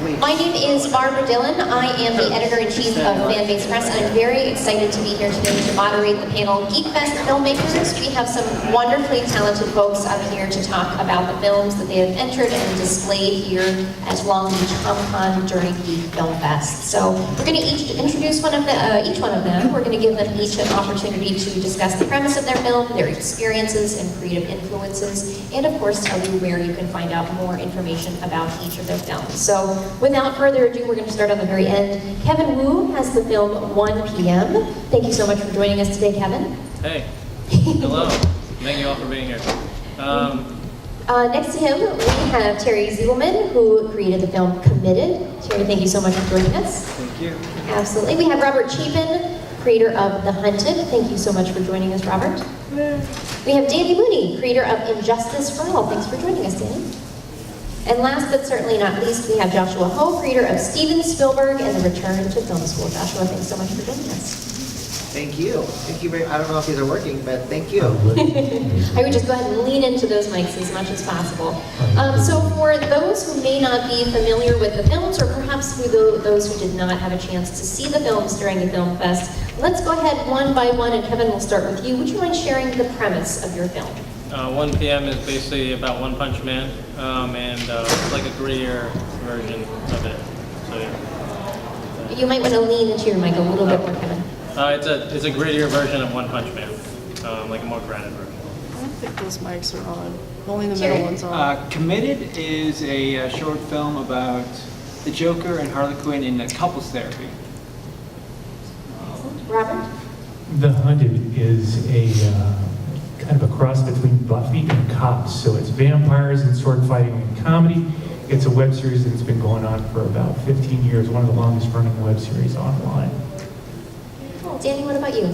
My name is Barbara Dillon. I am the editor-in-chief of Fan-Based Press, and I'm very excited to be here today to moderate the panel Geekfest Filmmakers. We have some wonderfully talented folks out here to talk about the films that they have entered and displayed here at Long Beach Comic-Con during Geek Film Fest. So we're going to each introduce each one of them. We're going to give them each an opportunity to discuss the premise of their film, their experiences and creative influences, and of course tell you where you can find out more information about each of their films. So without further ado, we're going to start on the very end. Kevin Wu has the film 1 p.m. Thank you so much for joining us today, Kevin. Hey. Hello. Thank you all for being here. Next to him, we have Terry Ziegelman, who created the film Committed. Terry, thank you so much for joining us. Thank you. Absolutely. We have Robert Chapin, creator of The Hunted. Thank you so much for joining us, Robert. We have Danny Mooney, creator of Injustice for All. Thanks for joining us, Danny. And last but certainly not least, we have Joshua Ho, creator of Steven Spielberg and The Return to Film School. Joshua, thanks so much for joining us. Thank you. Thank you very I don't know if these are working, but thank you. I would just go ahead and lean into those mics as much as possible. So for those who may not be familiar with the films, or perhaps those who did not have a chance to see the films during the Film Fest, let's go ahead one by one, and Kevin, we'll start with you. Would you mind sharing the premise of your film? 1 p.m. is basically about One Punch Man, and it's like a grittier version of it. So yeah. You might want to lean into your mic a little bit more, Kevin. It's a grittier version of One Punch Man, like a more grounded version. I don't think those mics are on. Only the middle one's on. Committed is a short film about the Joker and Harley Quinn in couples therapy. Robert? The Hunted is a kind of a cross between Buffy and Cops. So it's vampires and sword fighting and comedy. It's a web series that's been going on for about 15 years, one of the longest running web series online. Cool. Danny, what about you?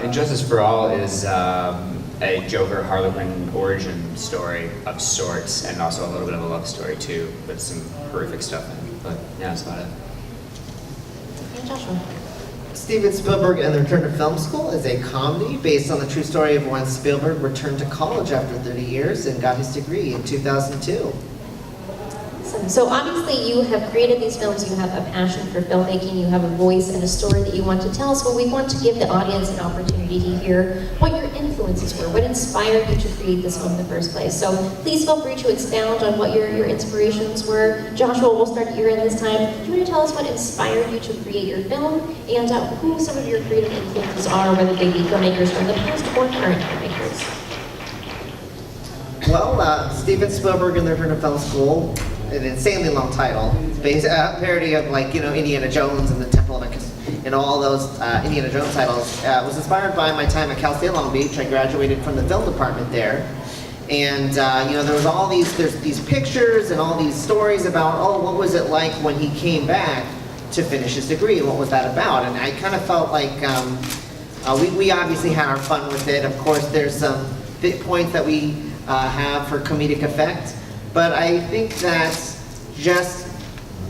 Injustice for All is a Joker Harley Quinn origin story of sorts, and also a little bit of a love story too, with some horrific stuff in it. But yeah, that's about it. And Joshua? Steven Spielberg and The Return to Film School is a comedy based on the true story of when Spielberg returned to college after 30 years and got his degree in 2002. Awesome. So obviously you have created these films, you have a passion for filmmaking, you have a voice and a story that you want to tell, so we want to give the audience an opportunity to hear what your influences were, what inspired you to create this film in the first place. So please feel free to expound on what your inspirations were. Joshua, we'll start at your end this time. Do you want to tell us what inspired you to create your film, and who some of your creative influences are, whether they be filmmakers from the past or current filmmakers? Well, Steven Spielberg and The Return to Film School, an insanely long title. It's based a parody of, like, Indiana Jones and the Temple of all those Indiana Jones titles. Was inspired by my time at Cal State Long Beach. I graduated from the film department there, and there was there's these pictures and all these stories about what was it like when he came back to finish his degree, and what was that about? And I kind of felt like we obviously had our fun with it. Of course, there's some points that we have for comedic effect. But I think that just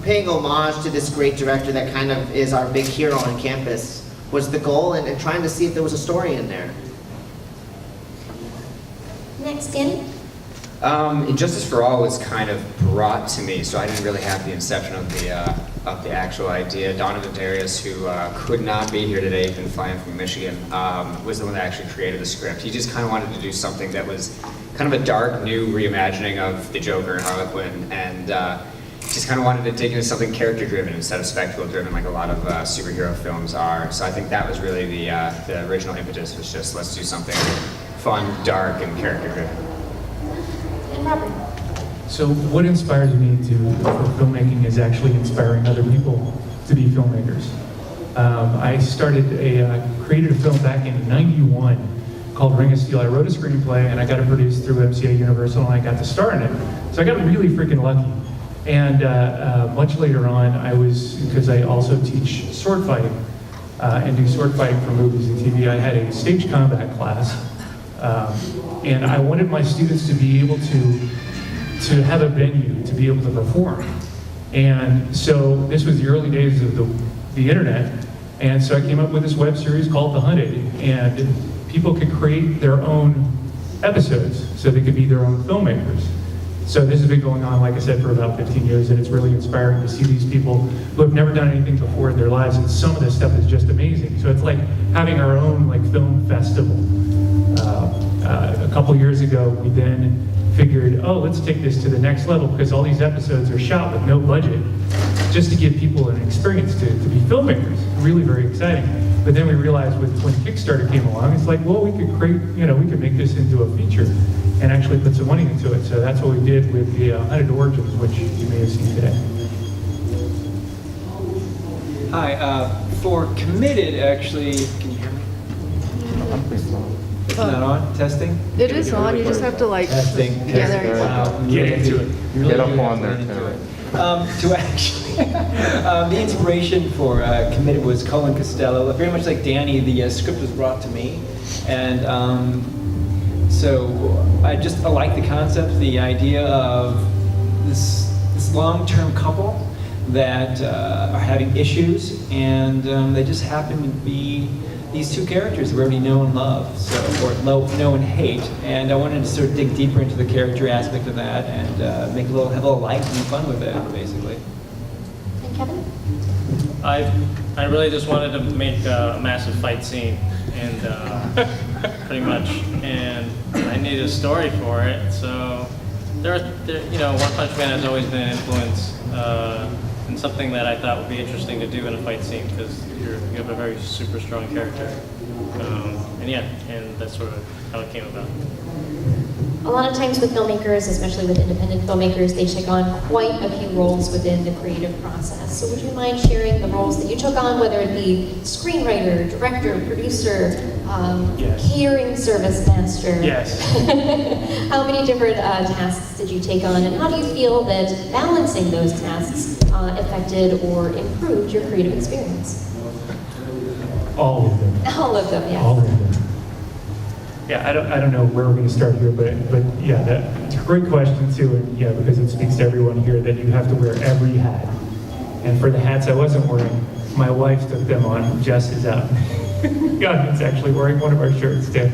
paying homage to this great director that kind of is our big hero on campus was the goal, and trying to see if there was a story in there. Next, Danny? Injustice for All was kind of brought to me, so I didn't really have the inception of the actual idea. Donovan Darius, who could not be here today, he's been flying from Michigan, was the one that actually created the script. He just kind of wanted to do something that was kind of a dark, new reimagining of the Joker and Harley Quinn, and just kind of wanted to take into something character-driven instead of spectacle-driven, like a lot of superhero films are. So I think that was really the original impetus, was just let's do something fun, dark, and character-driven. And Robert? So what inspires me for filmmaking is actually inspiring other people to be filmmakers. I created a film back in '91 called Ring of Steel. I wrote a screenplay and I got it produced through MCA Universal, and I got to star in it. So I got really freaking lucky. And much later on, because I also teach sword fighting and do sword fighting for movies and TV, I had a stage combat class. And I wanted my students to be able to have a venue to be able to perform. And so this was the early days of the internet. And so I came up with this web series called The Hunted, and people could create their own episodes, so they could be their own filmmakers. So this has been going on, like I said, for about 15 years, and it's really inspiring to see these people who have never done anything before in their lives, and some of this stuff is just amazing. So it's like having our own like film festival. A couple years ago, we then figured, oh, let's take this to the next level, because all these episodes are shot with no budget, just to give people an experience to be filmmakers. Really very exciting. But then we realized when Kickstarter came along, it's like, well, we could create, we could make this into a feature and actually put some money into it. So that's what we did with the Hunted Origins, which you may have seen today. Hi, for Committed, actually, can you hear me? It's not on, testing? It is on, you just have to like, Testing. yeah, there you go. Wow. Get into it. Get up on there. To actually, the inspiration for Committed was Colin Costello. Very much like Danny, the script was brought to me, and so I like the concept, the idea of this long-term couple that are having issues, and they just happen to be these two characters we already know and love, or know and hate. And I wanted to sort of dig deeper into the character aspect of that and have a little light and fun with it, basically. And Kevin? I really just wanted to make a massive fight scene, and pretty much, and I needed a story for it. So One Punch Man has always been an influence, and something that I thought would be interesting to do in a fight scene, because you have a very super strong character, and that's sort of how it came about. A lot of times with filmmakers, especially with independent filmmakers, they take on quite a few roles within the creative process. So would you mind sharing the roles that you took on, whether it be screenwriter, director, producer, Yes. catering service master? Yes. How many different tasks did you take on, and how do you feel that balancing those tasks affected or improved your creative experience? All of them. All of them, yes. All of them. Yeah, I don't know where we're going to start here, but yeah, that's a great question too, and yeah, because it speaks to everyone here that you have to wear every hat. And for the hats I wasn't wearing, my wife took them on. Jess is out. God, it's actually wearing one of our shirts too.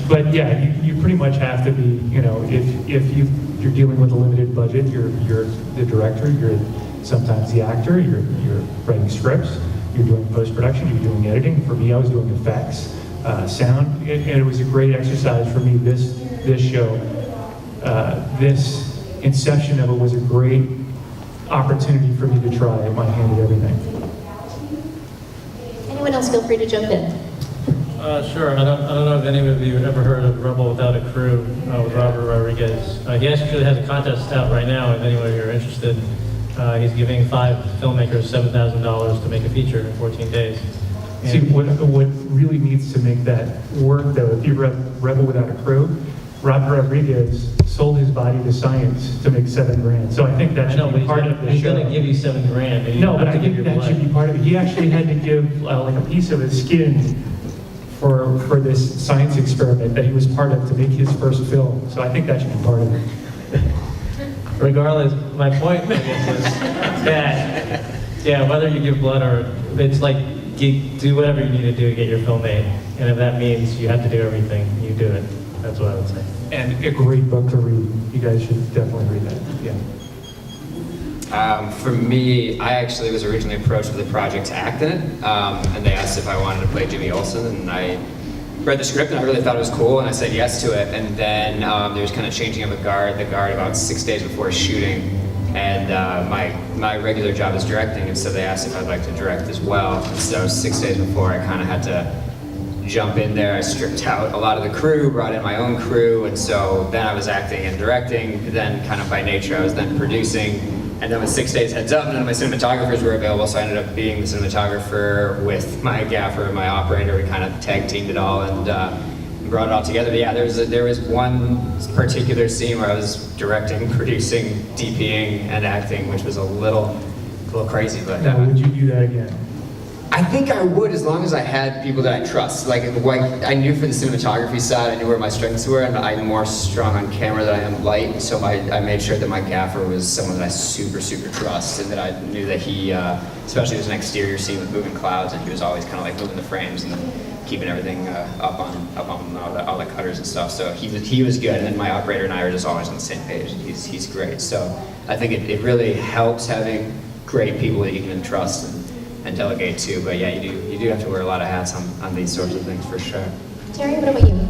But yeah, you pretty much have to be, if you're dealing with a limited budget, you're the director, you're sometimes the actor, you're writing scripts, you're doing post-production, you're doing editing. For me, I was doing effects. Sound, and it was a great exercise for me. This show, this inception of it was a great opportunity for me to try my hand at everything. Anyone else feel free to jump in. Sure. I don't know if any of you have ever heard of Rebel Without a Crew with Robert Rodriguez. He actually has a contest out right now. If any of you are interested, he's giving 5 filmmakers $7,000 to make a feature in 14 days. See, what really needs to make that work, though, if you read Rebel Without a Crew, Robert Rodriguez sold his body to science to make $7,000. So I think that should be part of the he's show. going to give you $7,000. and you No, have but I to give think your that should blood. be part of it. He actually had to give like a piece of his skin for this science experiment that he was part of to make his first film. So I think that should be part of it. Regardless, my point I guess, is that, whether you give blood or, it's like, do whatever you need to do to get your film made. And if that means you have to do everything, you do it. That's what I would say. And a great book to read. You guys should definitely read that. Yeah. For me, I actually was originally approached with a project to act in it, and they asked if I wanted to play Jimmy Olsen, and I read the script and I really thought it was cool, and I said yes to it. And then there was kind of changing of the guard about 6 days before shooting, and my regular job is directing, and so they asked if I'd like to direct as well. And so 6 days before, I kind of had to jump in there. I stripped out a lot of the crew, brought in my own crew, and so then I was acting and directing. Then kind of by nature, I was then producing. And then with 6 days heads up, none of my cinematographers were available, so I ended up being the cinematographer with my gaffer and my operator. We kind of tag teamed it all and brought it all together. But yeah, there was one particular scene where I was directing, producing, DPing, and acting, which was a little crazy. But Now, would you do that again? I think I would, as long as I had people that I trust. Like I knew for the cinematography side, I knew where my strengths were, and I'm more strong on camera than I am light. So I made sure that my gaffer was someone that I super trust, and that I knew that he, especially there was an exterior scene with moving clouds, and he was always kind of like moving the frames and keeping everything up on all the cutters and stuff. So he was good, and then my operator and I are just always on the same page. He's great. So I think it really helps having great people that you can trust and delegate to. But yeah, you do have to wear a lot of hats on these sorts of things for sure. Terry, what about you?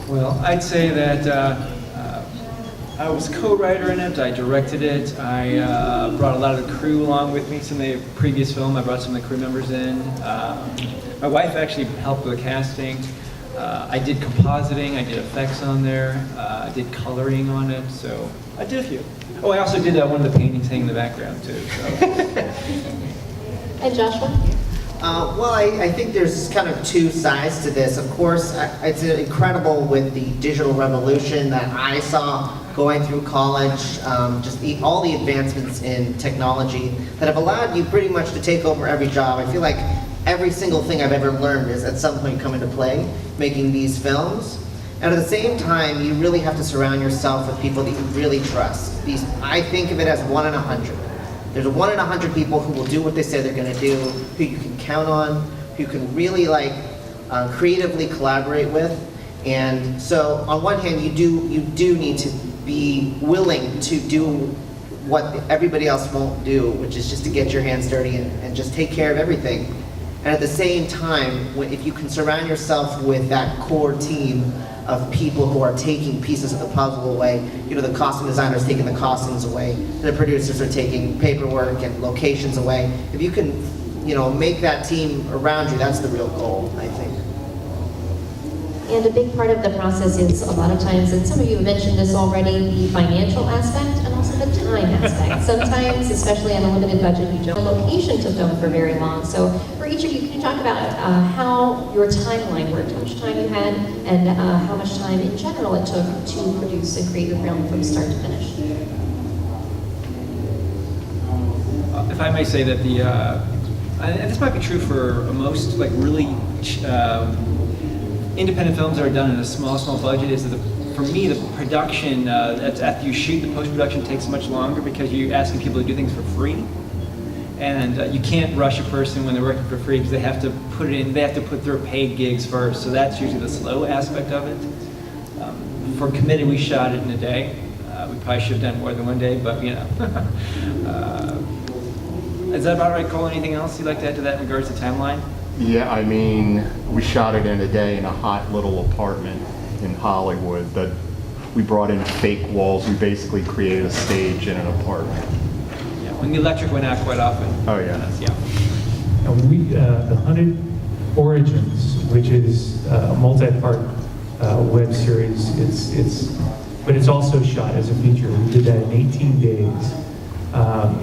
Well, I'd say that I was co-writer in it, I directed it, I brought a lot of the crew along with me. Some of the previous film, I brought some of the crew members in. My wife actually helped with the casting. I did compositing, I did effects on there, I did coloring on it, so I did a few. Oh, I also did one of the paintings hanging in the background too. So. And Joshua? Well, I think there's kind of two sides to this. Of course, it's incredible with the digital revolution that I saw going through college, all the advancements in technology that have allowed you pretty much to take over every job. I feel like every single thing I've ever learned is at some point come into play making these films. And at the same time, you really have to surround yourself with people that you really trust. I think of it as 1 in 100. There's a 1 in 100 people who will do what they say they're going to do, who you can count on, who you can really creatively collaborate with. And so, on one hand, you do need to be willing to do what everybody else won't do, which is just to get your hands dirty and just take care of everything. And at the same time, if you can surround yourself with that core team of people who are taking pieces of the puzzle away, the costume designers taking the costumes away, the producers are taking paperwork and locations away. If you can, make that team around you, that's the real goal, I think. And a big part of the process is a lot of times, and some of you have mentioned this already, the financial aspect and also the time aspect. Sometimes, especially on a limited budget, you don't have a location to film for very long. So for each of you, can you talk about how your timeline worked, how much time you had, and how much time in general it took to produce and create your film from start to finish? If I may say that and this might be true for most really independent films that are done in a small budget, is that for me the production after you shoot, the post-production takes much longer because you're asking people to do things for free, and you can't rush a person when they're working for free because they have to put it in, they have to put their paid gigs first. So that's usually the slow aspect of it. For Committed, we shot it in a day. We probably should have done more than one day, but is that about right, Cole? Anything else you'd like to add to that in regards to timeline? Yeah, I mean, we shot it in a day in a hot little apartment in Hollywood that we brought in fake walls. We basically created a stage in an apartment. Yeah, when the electric went out quite often. Oh, yeah. Now, The Hunted Origins, which is a multi-part web series, but it's also shot as a feature. We did that in 18 days.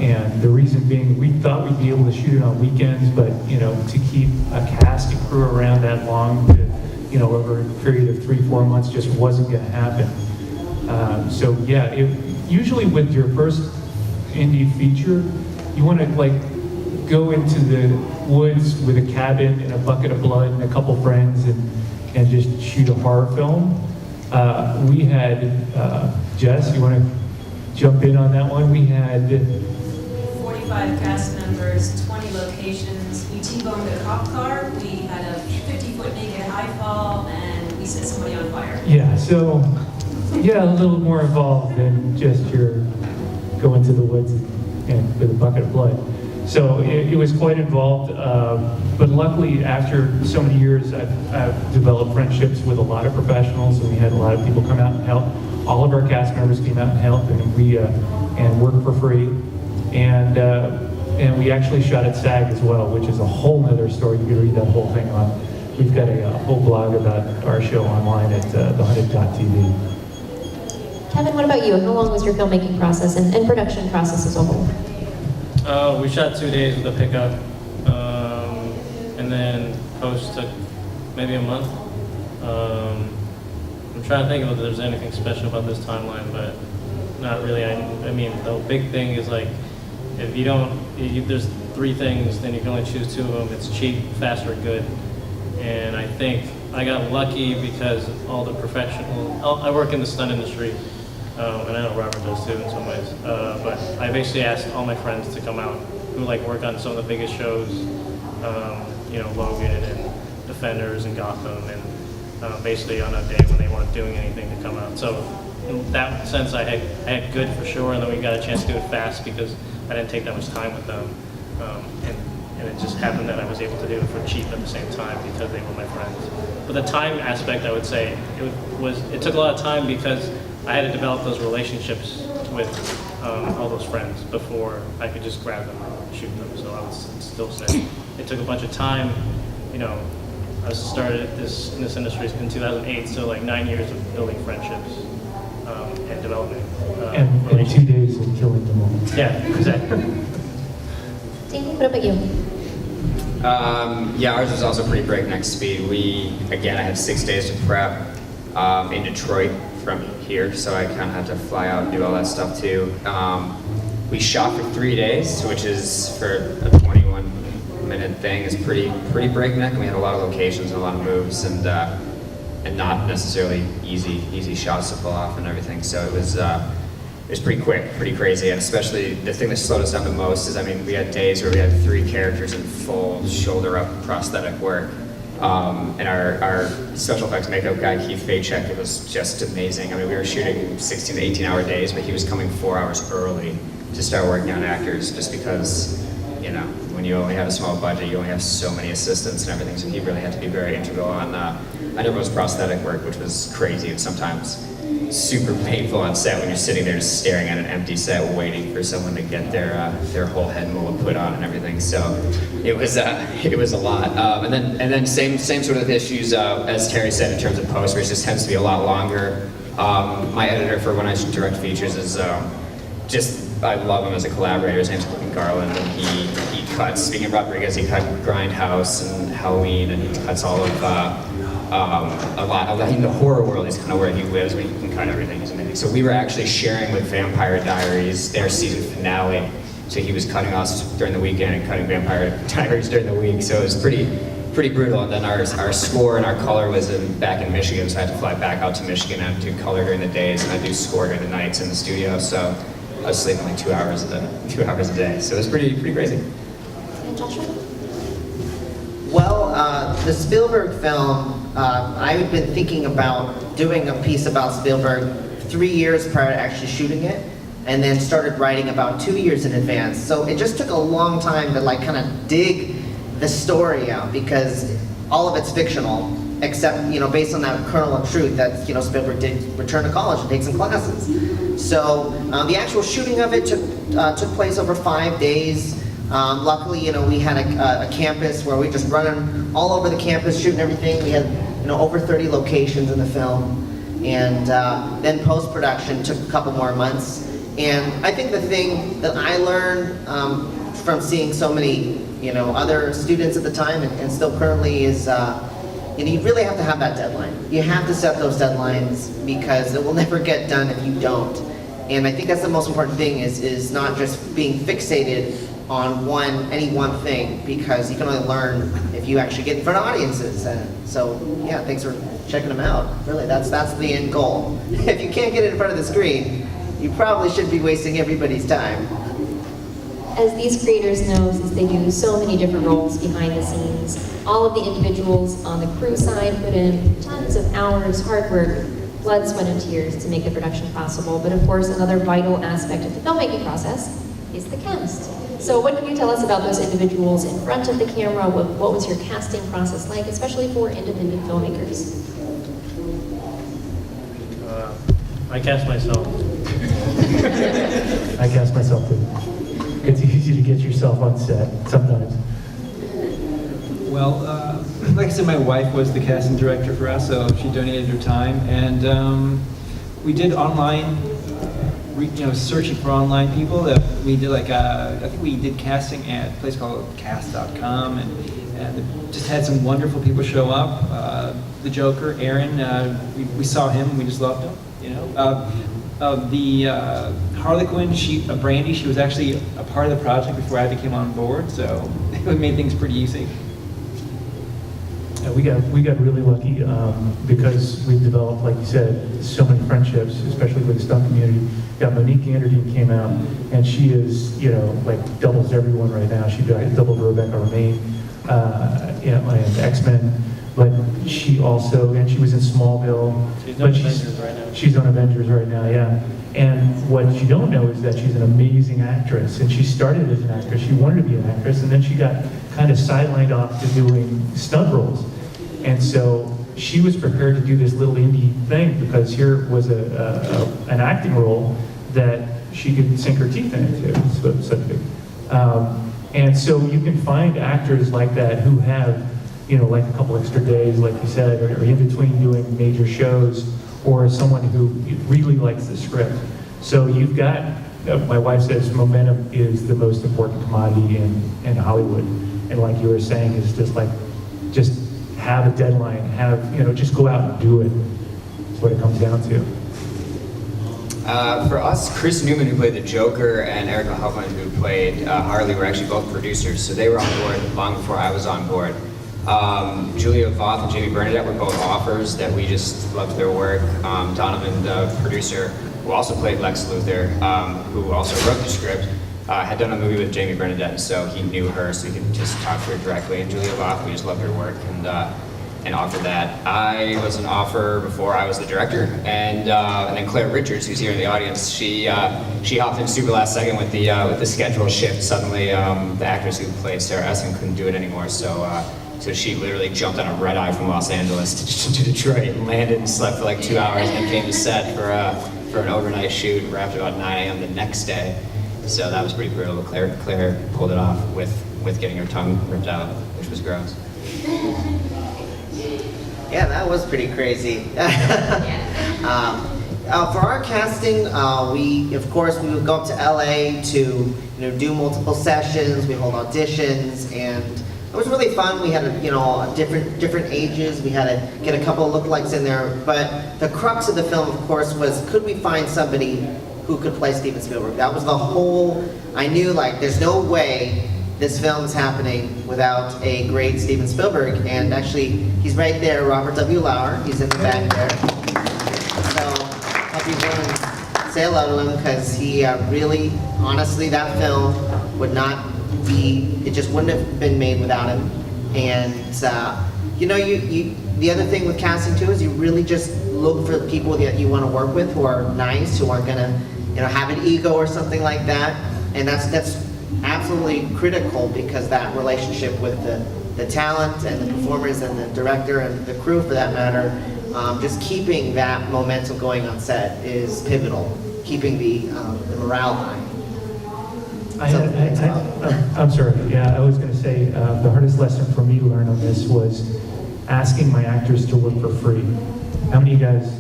And the reason being, we thought we'd be able to shoot it on weekends, but to keep a cast and crew around that long, over a period of 3-4 months, just wasn't going to happen. So yeah, usually with your first indie feature, you want to go into the woods with a cabin and a bucket of blood and a couple friends and just shoot a horror film. We had Jess, you want to jump in on that one? We had 45 cast members, 20 locations. We T-boned a cop car. We had a 50-foot naked high fall, and we set somebody on fire. Yeah, so a little more involved than just your going to the woods and with a bucket of blood. So it was quite involved, but luckily after so many years, I've developed friendships with a lot of professionals, and we had a lot of people come out and help. All of our cast members came out and helped, and we worked for free, and we actually shot at SAG as well, which is a whole nother story. You can read that whole thing on. We've got a whole blog about our show online at thehunted.tv. Kevin, what about you? How long was your filmmaking process and production process as a whole? We shot 2 days with a pickup, and then post took maybe a month. I'm trying to think if there's anything special about this timeline, but not really. I mean, the big thing is if you don't, there's three things, then you can only choose two of them. It's cheap, fast, or good. And I think I got lucky because all the I work in the stunt industry, and I know Robert does too in some ways. But I basically asked all my friends to come out who like work on some of the biggest shows, Logan and Defenders and Gotham, and basically on a day when they weren't doing anything to come out. So in that sense, I had good for sure, and then we got a chance to do it fast because I didn't take that much time with them. And it just happened that I was able to do it for cheap at the same time because they were my friends. But the time aspect, I would say, it took a lot of time because I had to develop those relationships with all those friends before I could just grab them and shoot them. So I would still say it took a bunch of time. I started in this industry in 2008, so like 9 years of building friendships and development. And 2 days of killing them all. Yeah, exactly. Danny, what about you? Yeah, ours was also pretty breakneck speed. I had 6 days to prep in Detroit from here, so I kind of had to fly out and do all that stuff too. We shot for 3 days, which is for a 21-minute thing is pretty breakneck. And we had a lot of locations and a lot of moves, and not necessarily easy shots to pull off and everything. So it was pretty quick, pretty crazy, and especially the thing that slowed us down the most is, we had days where we had 3 characters in full shoulder-up prosthetic work, and our special effects makeup guy, Keith Faycheck, it was just amazing. We were shooting 16 to 18-hour days, but he was coming 4 hours early to start working on actors, just because, when you only have a small budget, you only have so many assistants and everything, so he really had to be very integral on everyone's prosthetic work, which was crazy and sometimes super painful on set when you're sitting there just staring at an empty set waiting for someone to get their whole head mold put on and everything. So it was a lot. And then same sort of issues as Terry said in terms of post, where it just tends to be a lot longer. My editor for when I direct features is I love him as a collaborator. His name's Quentin Garland, and he cuts. Speaking of Rodriguez, he cut Grindhouse and Halloween, and he cuts all of a lot. In the horror world is kind of where he lives, but he can cut everything. He's amazing. So we were actually sharing with Vampire Diaries their season finale. So he was cutting us during the weekend and cutting Vampire Diaries during the week. So it was pretty brutal. And then our score and our color was back in Michigan, so I had to fly back out to Michigan and do color during the days, and I do score during the nights in the studio. So I was sleeping like 2 hours a day. So it was pretty crazy. And Joshua? Well, the Spielberg film, I've been thinking about doing a piece about Spielberg 3 years prior to actually shooting it, and then started writing about 2 years in advance. So it just took a long time to kind of dig the story out, because all of it's fictional, except, based on that kernel of truth that, Spielberg did return to college and take some classes. So the actual shooting of it took place over 5 days. Luckily, we had a campus where we just running all over the campus, shooting everything. We had, over 30 locations in the film. And then post-production took a couple more months. And I think the thing that I learned from seeing so many, other students at the time and still currently is, you really have to have that deadline. You have to set those deadlines because it will never get done if you don't. And I think that's the most important thing is not just being fixated on any one thing, because you can only learn if you actually get in front of audiences. And so, yeah, thanks for checking them out. Really, that's the end goal. If you can't get it in front of the screen, you probably shouldn't be wasting everybody's time. As these creators know, since they do so many different roles behind the scenes, all of the individuals on the crew side put in tons of hours, hard work, blood, sweat, and tears to make the production possible. But of course, another vital aspect of the filmmaking process is the cast. So what can you tell us about those individuals in front of the camera? What was your casting process like, especially for independent filmmakers? I cast myself. I cast myself too. It's easy to get yourself on set sometimes. Well, like I said, my wife was the casting director for us, so she donated her time, and we did online, searching for online people. We did I think we did casting at a place called Cast.com, and just had some wonderful people show up. The Joker, Aaron, we saw him, and we just loved him. The Harley Quinn, Brandy, she was actually a part of the project before Abby came on board, so it made things pretty easy. Yeah, we got really lucky because we've developed, like you said, so many friendships, especially with the stunt community. Got Monique Anderson came out, and she is, like doubles everyone right now. She doubled Rebecca Romaine, and X-Men. But she also, and she was in Smallville. She's but on Avengers right now. She's on Avengers right now, yeah. And what you don't know is that she's an amazing actress, and she started as an actress. She wanted to be an actress, and then she got kind of sidelined off to doing stunt roles. And so she was prepared to do this little indie thing because here was an acting role that she could sink her teeth into, so to speak. And so you can find actors like that who have, like a couple extra days, like you said, or in between doing major shows, or someone who really likes the script. So you've got, my wife says momentum is the most important commodity in Hollywood. And like you were saying, is just have a deadline, just go out and do it. That's what it comes down to. For us, Chris Newman, who played the Joker, and Erica Huffman, who played Harley, were actually both producers, so they were on board long before I was on board. Julia Voth and Jamie Bernadette were both offers that we just loved their work. Donovan, the producer, who also played Lex Luthor, who also wrote the script, had done a movie with Jamie Bernadette, so he knew her, so he could just talk to her directly. And Julia Voth, we just loved her work and offered that. I was an offer before I was the director, and then Claire Richards, who's here in the audience, she hopped in super last second with the schedule shift. Suddenly, the actress who played Sarah Essen couldn't do it anymore, so she literally jumped on a red eye from Los Angeles to Detroit, and landed and slept for like 2 hours, and then came to set for an overnight shoot, and wrapped about 9 a.m. the next day. So that was pretty brutal. Claire pulled it off with getting her tongue ripped out, which was gross. Yeah, that was pretty crazy. For our casting, we would go up to LA to do multiple sessions. We hold auditions, and it was really fun. We had different ages. We had to get a couple of lookalikes in there. But the crux of the film, of course, was could we find somebody who could play Steven Spielberg? That was the whole. I knew there's no way this film's happening without a great Steven Spielberg. And actually, he's right there, Robert W. Lauer. He's in the back there. So hope you go and say hello to him, because he really, honestly, that film would not be. It just wouldn't have been made without him. And the other thing with casting too is you really just look for the people that you want to work with who are nice, who aren't gonna have an ego or something like that. And that's absolutely critical, because that relationship with the talent and the performers and the director and the crew, for that matter, just keeping that momentum going on set is pivotal. Keeping the morale high. I'm sorry. Yeah, I was going to say the hardest lesson for me to learn on this was asking my actors to work for free. How many of you guys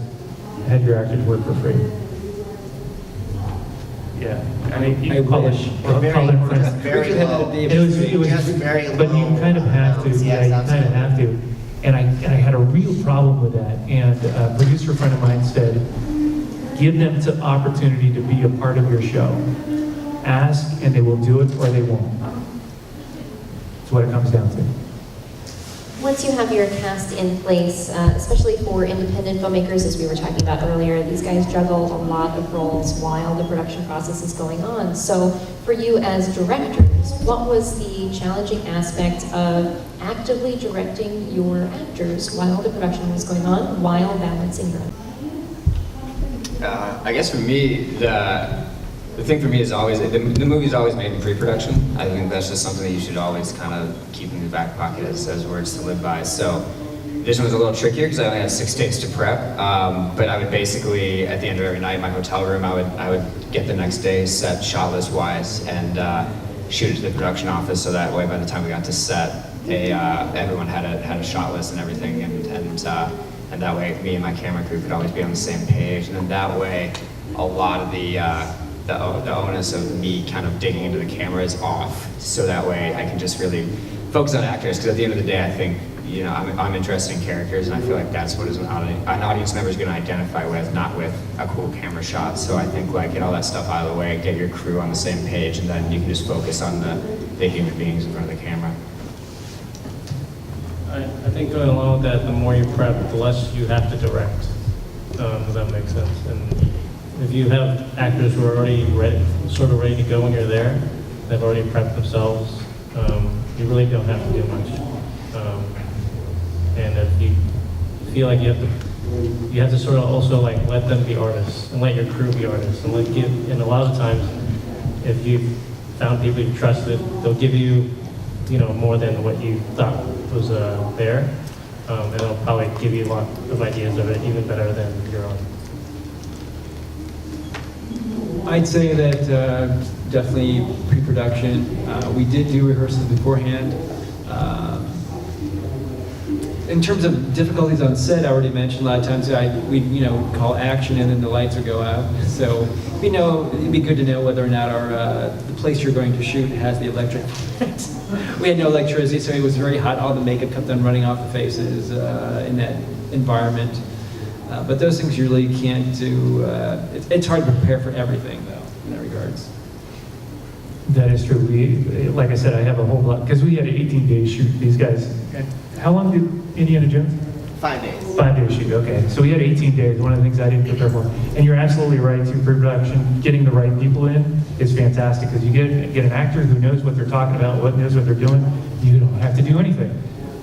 had your actors work for free? Yeah, I mean, you call it friends. Very low. It was very low. but you kind of have to. Yeah, you kind of have to. And I had a real problem with that. And a producer friend of mine said, give them the opportunity to be a part of your show. Ask, and they will do it, or they won't. That's what it comes down to. Once you have your cast in place, especially for independent filmmakers, as we were talking about earlier, these guys juggle a lot of roles while the production process is going on. So for you as directors, what was the challenging aspect of actively directing your actors while the production was going on, while balancing your I guess for me, the thing for me is always, the movie's always made in pre-production. I think that's just something that you should always kind of keep in your back pocket as words to live by. So this one was a little trickier because I only had 6 days to prep. But I would basically, at the end of every night in my hotel room, I would get the next day set shot list wise and shoot it to the production office, so that way by the time we got to set, everyone had a shot list and everything, and that way me and my camera crew could always be on the same page. And then that way, a lot of the onus of me kind of digging into the camera is off, so that way I can just really focus on actors, because at the end of the day, I think you know, I'm interested in characters, and I feel like that's what an audience member is going to identify with, not with a cool camera shot. So I think like get all that stuff out of the way, get your crew on the same page, and then you can just focus on the human beings in front of the camera. I think going along with that, the more you prep, the less you have to direct. Does that make sense? And if you have actors who are already sort of ready to go when you're there, they've already prepped themselves, you really don't have to do much. And if you feel like you have to sort of also like let them be artists and let your crew be artists and a lot of times, if you've found people you trusted, they'll give you, you know, more than what you thought was there, and they'll probably give you a lot of ideas of it, even better than your own. I'd say that definitely pre-production. We did do rehearsals beforehand. In terms of difficulties on set, I already mentioned a lot of times we call action and then the lights would go out. So it'd be good to know whether or not the place you're going to shoot has the electric. We had no electricity, so it was very hot. All the makeup kept on running off the faces in that environment. But those things you really can't do. It's hard to prepare for everything, though, in that regards. That is true. Like I said, I have a whole lot, because we had an 18-day shoot, these guys. How long did Indiana Jones? 5 days. 5 day shoot, okay. So we had 18 days, one of the things I didn't prepare for. And you're absolutely right, through pre-production, getting the right people in is fantastic, because you get an actor who knows what they're talking about, knows what they're doing, you don't have to do anything.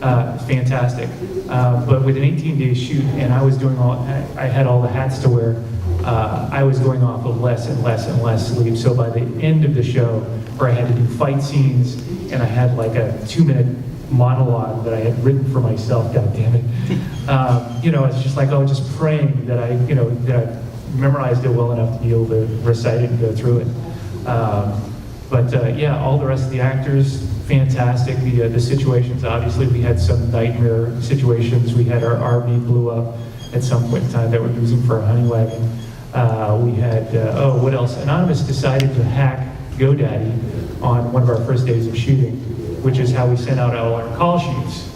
It's fantastic. But with an 18-day shoot, and I had all the hats to wear, I was going off of less and less and less sleep. So by the end of the show, where I had to do fight scenes, and I had like a 2-minute monologue that I had written for myself, God damn it. It's just like, just praying that I memorized it well enough to be able to recite it and go through it. Yeah, all the rest of the actors, fantastic. The situations, obviously, we had some nightmare situations. We had our RV blew up at some point in time that we're using for a honey wagon. We had, what else? Anonymous decided to hack GoDaddy on one of our first days of shooting, which is how we sent out all our call sheets.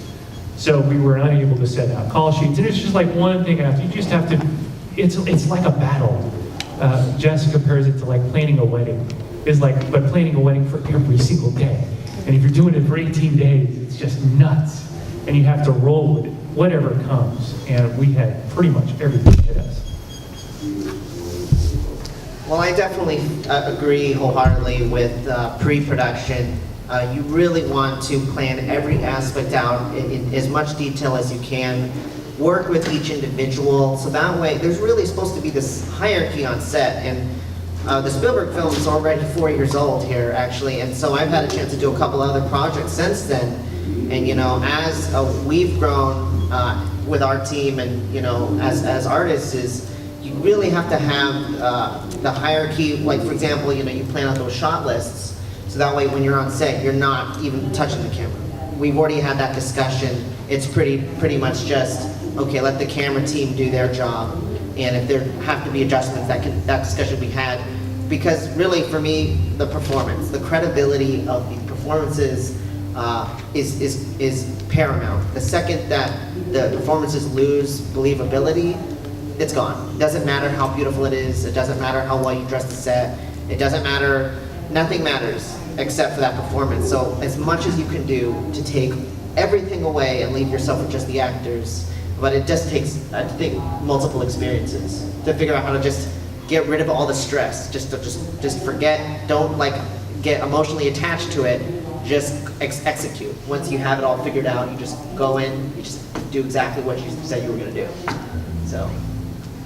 So we were unable to send out call sheets, and it's just like one thing after. You just have to. It's like a battle. Jessica compares it to like planning a wedding. But planning a wedding for every single day. And if you're doing it for 18 days, it's just nuts. And you have to roll with it, whatever comes. And we had pretty much everything hit us. Well, I definitely agree wholeheartedly with pre-production. You really want to plan every aspect out in as much detail as you can. Work with each individual, so that way, there's really supposed to be this hierarchy on set. And the Spielberg film is already 4 years old here, actually, and so I've had a chance to do a couple other projects since then. And as we've grown with our team, and as artists, is you really have to have the hierarchy. Like for example, you plan out those shot lists, so that way when you're on set, you're not even touching the camera. We've already had that discussion. It's pretty much just okay. Let the camera team do their job, and if there have to be adjustments, that discussion we had. Because really, for me, the performance, the credibility of the performances is paramount. The second that the performances lose believability, it's gone. It doesn't matter how beautiful it is. It doesn't matter how well you dress the set. It doesn't matter. Nothing matters except for that performance. So as much as you can do to take everything away and leave yourself with just the actors, but it just takes, I think, multiple experiences to figure out how to just get rid of all the stress. Just forget. Don't get emotionally attached to it. Just execute. Once you have it all figured out, you just go in. You just do exactly what you said you were going to do. So.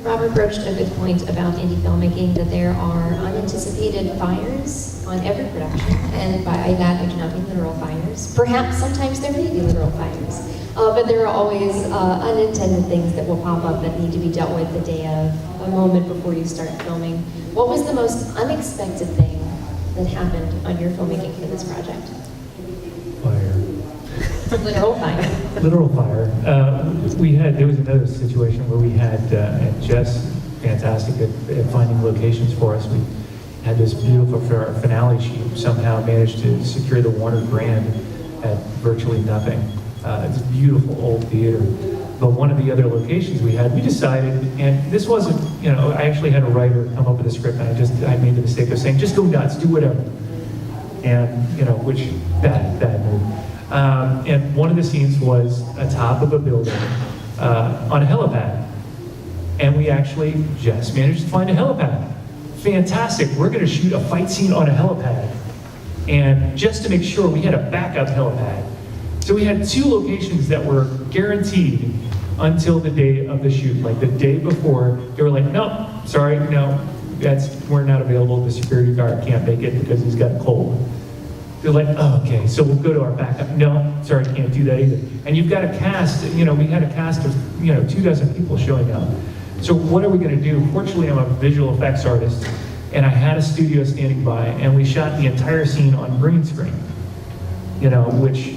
Robert broached a good point about indie filmmaking, that there are unanticipated fires on every production, and by that I do not mean literal fires. Perhaps sometimes there may be literal fires, but there are always unintended things that will pop up that need to be dealt with the day of, a moment before you start filming. What was the most unexpected thing that happened on your filmmaking for this project? Fire. Literal fire. Literal fire. There was another situation where we had, and Jess, fantastic at finding locations for us. We had this beautiful finale. She somehow managed to secure the Warner brand at virtually nothing. It's a beautiful old theater. But one of the other locations we had, we decided, and this wasn't, I actually had a writer come up with a script, and I made the mistake of saying, just go nuts, do whatever. And, which, bad move. And one of the scenes was atop of a building on a helipad. And we actually just managed to find a helipad. Fantastic, we're gonna shoot a fight scene on a helipad. And just to make sure, we had a backup helipad. So we had 2 locations that were guaranteed until the day of the shoot. Like the day before, they were like, no, sorry, no, we're not available. The security guard can't make it because he's got a cold. They're like, oh, okay, so we'll go to our backup. No, sorry, can't do that either. And you've got a cast, we had a cast of, 24 people showing up. So what are we gonna do? Fortunately, I'm a visual effects artist, and I had a studio standing by, and we shot the entire scene on green screen, which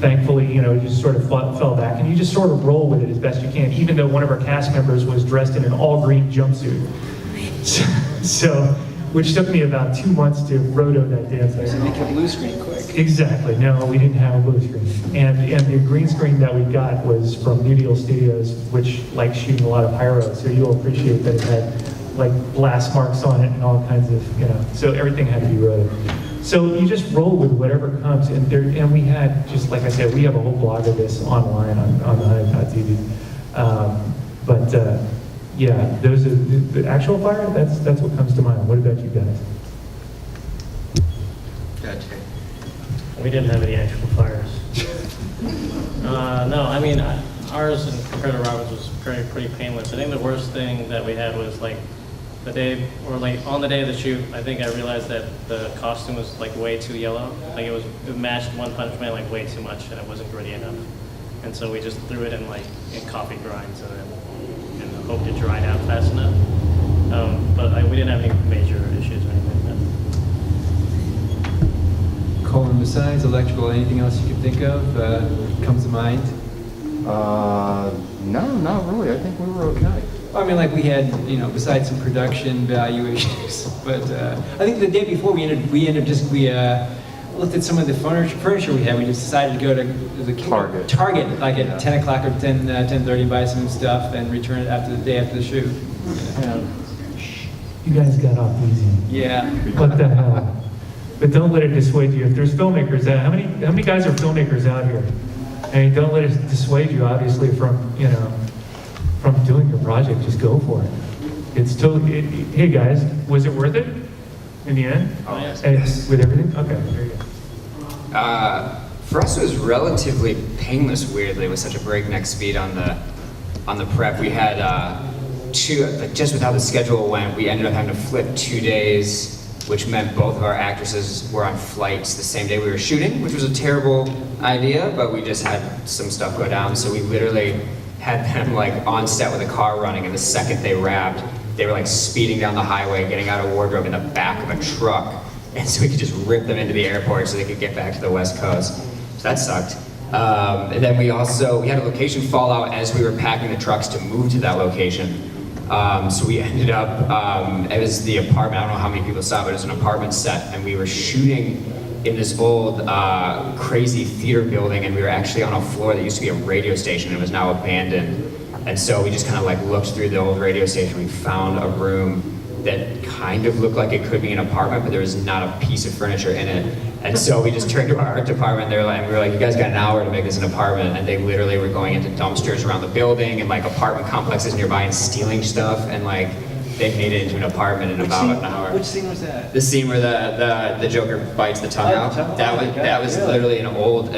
thankfully, just sort of fell back, and you just sort of roll with it as best you can, even though one of our cast members was dressed in an all-green jumpsuit. So, which took me about 2 months to roto that damn thing. So make a blue screen quick. Exactly, no, we didn't have a blue screen. And the green screen that we got was from New Deal Studios, which likes shooting a lot of pyro, so you'll appreciate that it had like blast marks on it and all kinds of, so everything had to be rotoed. So you just roll with whatever comes, and we had, just like I said, we have a whole blog of this online on the Hive.tv. Yeah, those are the actual fire. That's what comes to mind. What about you guys? Gotcha. We didn't have any actual fires. No, I mean, ours compared to Robert's was pretty painless. I think the worst thing that we had was like the day, or like on the day of the shoot, I think I realized that the costume was like way too yellow. Like it matched One Punch Man like way too much, and it wasn't gritty enough. And so we just threw it in coffee grinds and hoped it dried out fast enough. But we didn't have any major issues or anything like that. Colin, besides electrical, anything else you can think of comes to mind? No, not really. I think we were okay. I mean, like we had, besides some production value issues, but I think the day before we looked at some of the furniture we had. We just decided to go to the Target, like at 10 o'clock or 10:30, buy some stuff and return it after the day after the shoot. You guys got off easy. Yeah. What the hell? But don't let it dissuade you. If there's filmmakers, how many guys are filmmakers out here? I mean, don't let it dissuade you, obviously, from from doing your project. Just go for it. It's totally. Hey guys, was it worth it in the end? Oh, yes. With everything? Okay, there you go. For us, it was relatively painless. Weirdly, with such a breakneck speed on the prep, we had just with how the schedule went, we ended up having to flip 2 days, which meant both of our actresses were on flights the same day we were shooting, which was a terrible idea, but we just had some stuff go down. So we literally had them on set with a car running, and the second they wrapped, they were speeding down the highway, getting out of wardrobe in the back of a truck, and so we could just rip them into the airport so they could get back to the West Coast. So that sucked. And then we had a location fallout as we were packing the trucks to move to that location. So we ended up, it was the apartment, I don't know how many people saw it, but it was an apartment set, and we were shooting in this old crazy theater building, and we were actually on a floor that used to be a radio station and was now abandoned. And so we just kind of looked through the old radio station. We found a room that kind of looked like it could be an apartment, but there was not a piece of furniture in it. And so we just turned to our art department. We were like, you guys got an hour to make this an apartment. And they literally were going into dumpsters around the building and apartment complexes nearby and stealing stuff. And they made it into an apartment in about an hour. Which scene was that? The scene where the Joker bites the tongue out. That was literally an old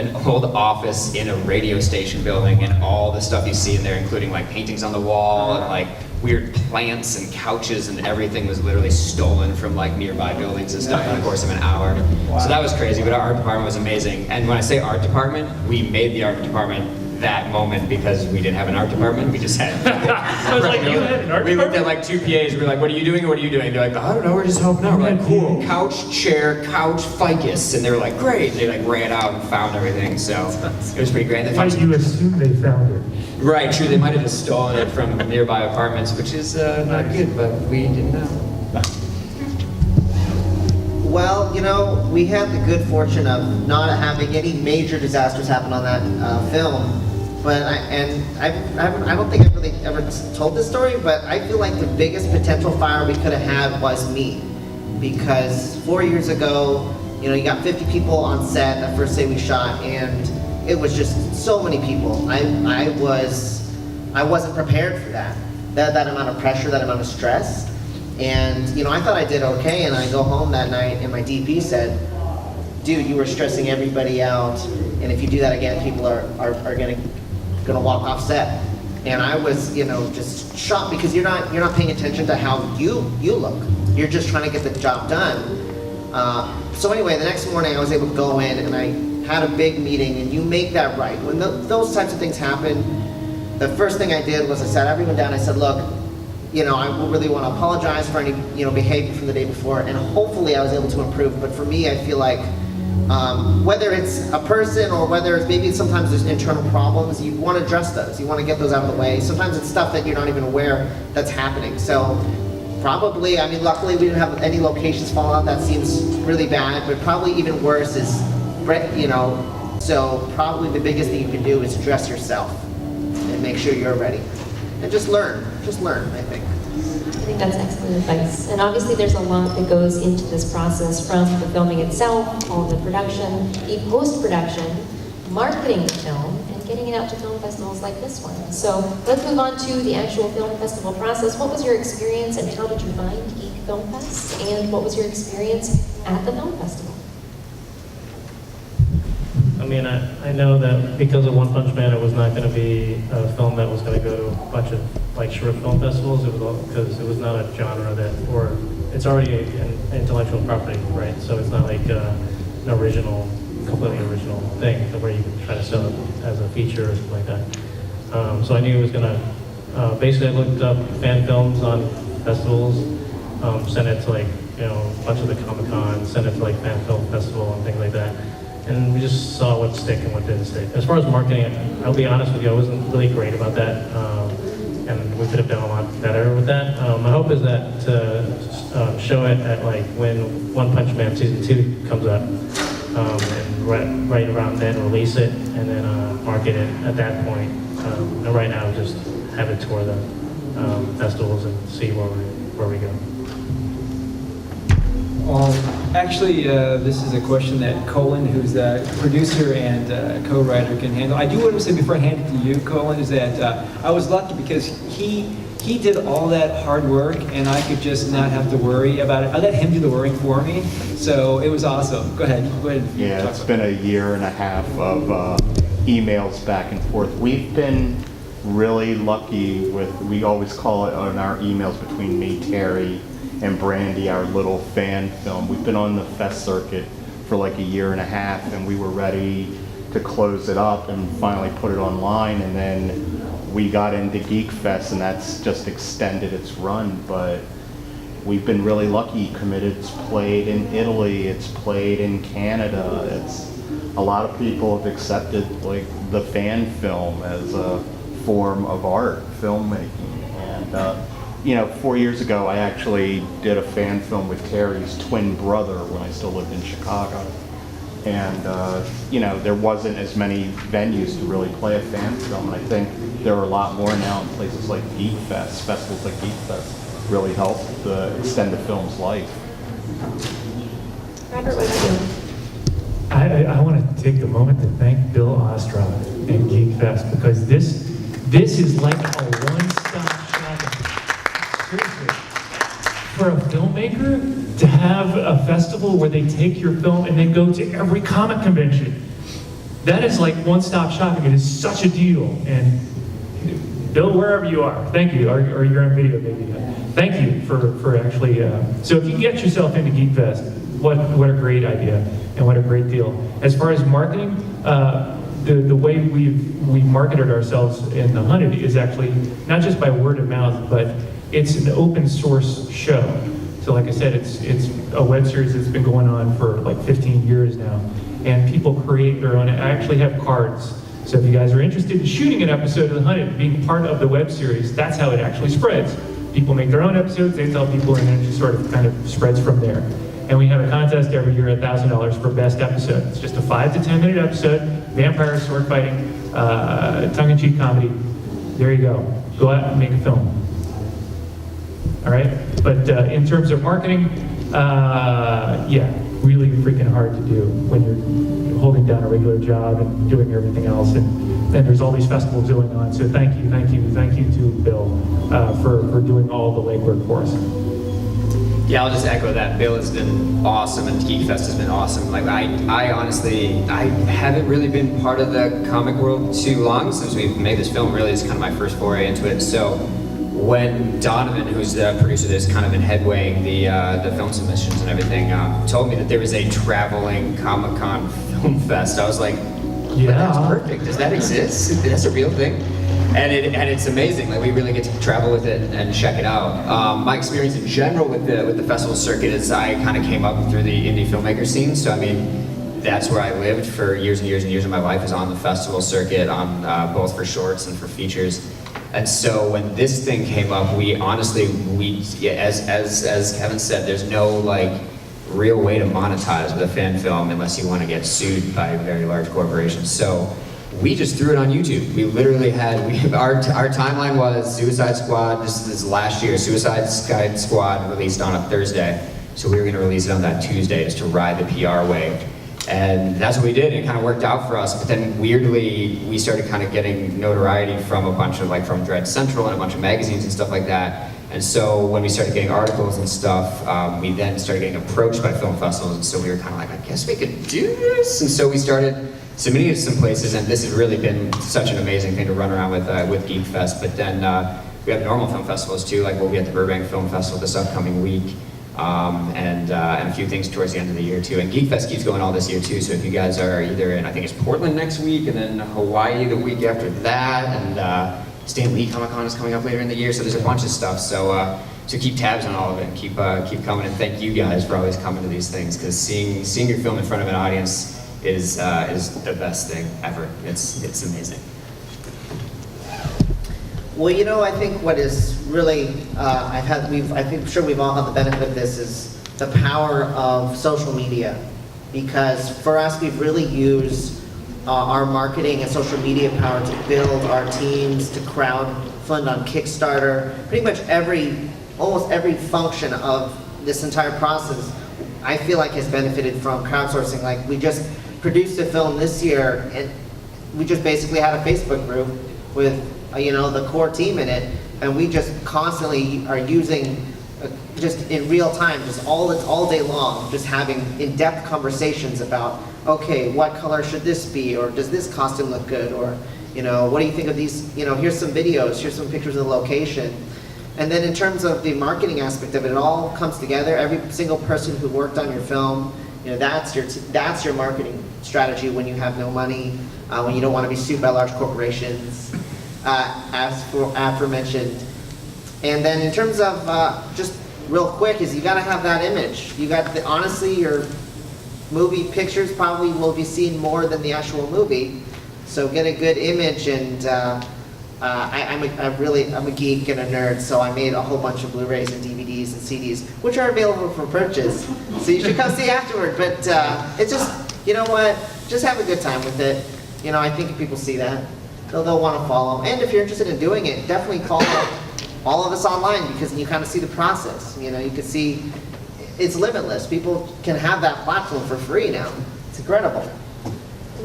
office in a radio station building, and all the stuff you see in there, including paintings on the wall and weird plants and couches and everything, was literally stolen from nearby buildings and stuff in the course of an hour. Wow. So that was crazy, but our art department was amazing. And when I say art department, we made the art department that moment because we didn't have an art department. We just had. I was like, you had an art We looked department? at 2 PAs. We were like, "What are you doing? What are you doing?" They're like, "I don't know. We're just helping out." We're like, "Cool." Couch, chair, couch, ficus, and they were like, "Great." They ran out and found everything. So it was pretty great. They found You assume they found it. Right, true. They might have just stolen it from nearby apartments, which is not good, but we didn't know. Well, you know, we had the good fortune of not having any major disasters happen on that film. But I don't think I've really ever told this story, but I feel like the biggest potential fire we could have had was me. Because 4 years ago, you know, you got 50 people on set that first day we shot, and it was just so many people. I wasn't prepared for that amount of pressure, that amount of stress. And, you know, I thought I did okay, and I go home that night, and my DP said, dude, you were stressing everybody out, and if you do that again, people are gonna walk off set. And I was, you know, just shocked, because you're not paying attention to how you look. You're just trying to get the job done. So anyway, the next morning I was able to go in, and I had a big meeting, and you make that right. When those types of things happen, the first thing I did was I sat everyone down. I said, look, you know, I really want to apologize for any, you know, behavior from the day before, and hopefully I was able to improve. But for me, I feel like whether it's a person or whether it's maybe sometimes there's internal problems, you want to address those. You want to get those out of the way. Sometimes it's stuff that you're not even aware that's happening. So probably, I mean, luckily we didn't have any locations fall out. That seems really bad, but probably even worse is, you know, so probably the biggest thing you can do is dress yourself and make sure you're ready. And just learn, I think. I think that's excellent advice. And obviously there's a lot that goes into this process, from the filming itself, all the production, the post-production, marketing the film, and getting it out to film festivals like this one. So let's move on to the actual film festival process. What was your experience, and how did you find Geek Film Fest? And what was your experience at the film festival? I mean, I know that because of One Punch Man, it was not going to be a film that was going to go to a bunch of like short film festivals. It was because it was not a genre that, or it's already an intellectual property, right? So it's not like an original, completely original thing where you can try to sell it as a feature or something like that. So I knew it was going to. Basically, I looked up fan films on festivals, sent it to like, you know, a bunch of the Comic-Con, sent it to like Fan Film Festival and things like that. And we just saw what stick and what didn't stick. As far as marketing, I'll be honest with you, I wasn't really great about that, and we could have done a lot better with that. My hope is that to show it at like when One Punch Man Season 2 comes up, and right around then release it, and then market it at that point. And right now, just have it tour the festivals and see where we go. Actually, this is a question that Colin, who's the producer and co-writer, can handle. I do want to say before I hand it to you, Colin, is that I was lucky because he did all that hard work, and I could just not have to worry about it. I let him do the worrying for me, so it was awesome. Go ahead. Yeah, it's been a year and a half of emails back and forth. We've been really lucky with, we always call it on our emails between me, Terry, and Brandy, our little fan film. We've been on the fest circuit for like a year and a half, and we were ready to close it up and finally put it online, and then we got into Geekfest, and that's just extended its run. But we've been really lucky. Committed's played in Italy, it's played in Canada. It's a lot of people have accepted like the fan film as a form of art, filmmaking. And you know, 4 years ago, I actually did a fan film with Terry's twin brother when I still lived in Chicago. And, you know, there wasn't as many venues to really play a fan film. And I think there are a lot more now in places like Geekfest. Festivals like Geekfest really help extend the film's life. Robert, what about you? I want to take the moment to thank Bill Ostrov and Geekfest, because this is like a one-stop shopping. Seriously. For a filmmaker to have a festival where they take your film and then go to every comic convention, that is like one-stop shopping. It is such a deal. And Bill, wherever you are, thank you. Or you're on video, maybe. Thank you for actually. So if you get yourself into Geekfest, what a great idea and what a great deal. As far as marketing, the way we marketed ourselves in The Hunted is actually not just by word of mouth, but it's an open source show. So like I said, it's a web series that's been going on for like 15 years now. And people create their own. I actually have cards. So if you guys are interested in shooting an episode of The Hunted, being part of the web series, that's how it actually spreads. People make their own episodes, they tell people, and then it just sort of kind of spreads from there. And we have a contest every year, $1,000 for best episode. It's just a 5 to 10 minute episode, vampire sword fighting, tongue-in-cheek comedy. There you go. Go out and make a film. All right? But in terms of marketing, yeah, really freaking hard to do when you're holding down a regular job and doing everything else. And there's all these festivals going on. So thank you to Bill for doing all the legwork for us. Yeah, I'll just echo that. Bill has been awesome, and Geekfest has been awesome. Like I honestly, I haven't really been part of the comic world too long since we made this film. Really, it's kind of my first foray into it. So when Donovan, who's the producer of this, kind of been headwaying the film submissions and everything, told me that there was a traveling Comic-Con film fest, I was like, Yeah. that's perfect. Does that exist? That's a real thing? And it's amazing. Like we really get to travel with it and check it out. My experience in general with the festival circuit is I kind of came up through the indie filmmaker scene. So I mean, that's where I lived for years and years and years of my life, is on the festival circuit, on both for shorts and for features. And so when this thing came up, we honestly, as Kevin said, there's no like real way to monetize with a fan film unless you want to get sued by very large corporations. So we just threw it on YouTube. We literally had, our timeline was Suicide Squad, this is last year, Suicide Squad released on a Thursday. So we were gonna release it on that Tuesday just to ride the PR wave. And that's what we did. It kind of worked out for us. But then weirdly, we started kind of getting notoriety from a bunch of, like from Dread Central and a bunch of magazines and stuff like that. And so when we started getting articles and stuff, we then started getting approached by film festivals. And so we were kind of like, I guess we could do this. And so we started submitting it to some places, and this has really been such an amazing thing to run around with Geekfest. But then we have normal film festivals too, like we'll be at the Burbank Film Festival this upcoming week, and a few things towards the end of the year too. And Geekfest keeps going all this year too, so if you guys are either in, I think it's Portland next week, and then Hawaii the week after that, and Stan Lee Comic-Con is coming up later in the year, so there's a bunch of stuff. So keep tabs on all of it and keep coming, and thank you guys for always coming to these things, because seeing your film in front of an audience is the best thing ever. It's amazing. Well, you know, I think what is really, I'm sure we've all had the benefit of this, is the power of social media. Because for us, we've really used our marketing and social media power to build our teams, to crowdfund on Kickstarter. Pretty much almost every function of this entire process, I feel like has benefited from crowdsourcing. Like we just produced a film this year, and we just basically had a Facebook group with the core team in it, and we just constantly are using just in real time, just all day long, just having in-depth conversations about, okay, what color should this be, or does this costume look good, or what do you think of these, here's some videos, here's some pictures of the location. And then in terms of the marketing aspect of it, it all comes together. Every single person who worked on your film, that's your marketing strategy when you have no money, when you don't want to be sued by large corporations, as for aforementioned. And then in terms of just real quick, is you got to have that image. You got honestly, your movie pictures probably will be seen more than the actual movie. So get a good image, and I'm a geek and a nerd, so I made a whole bunch of Blu-rays and DVDs and CDs, which are available for purchase. So you should come see afterward. But it's just, you know what? Just have a good time with it. I think if people see that, they'll want to follow. And if you're interested in doing it, definitely follow all of us online, because you kind of see the process. You can see it's limitless. People can have that platform for free now. It's incredible.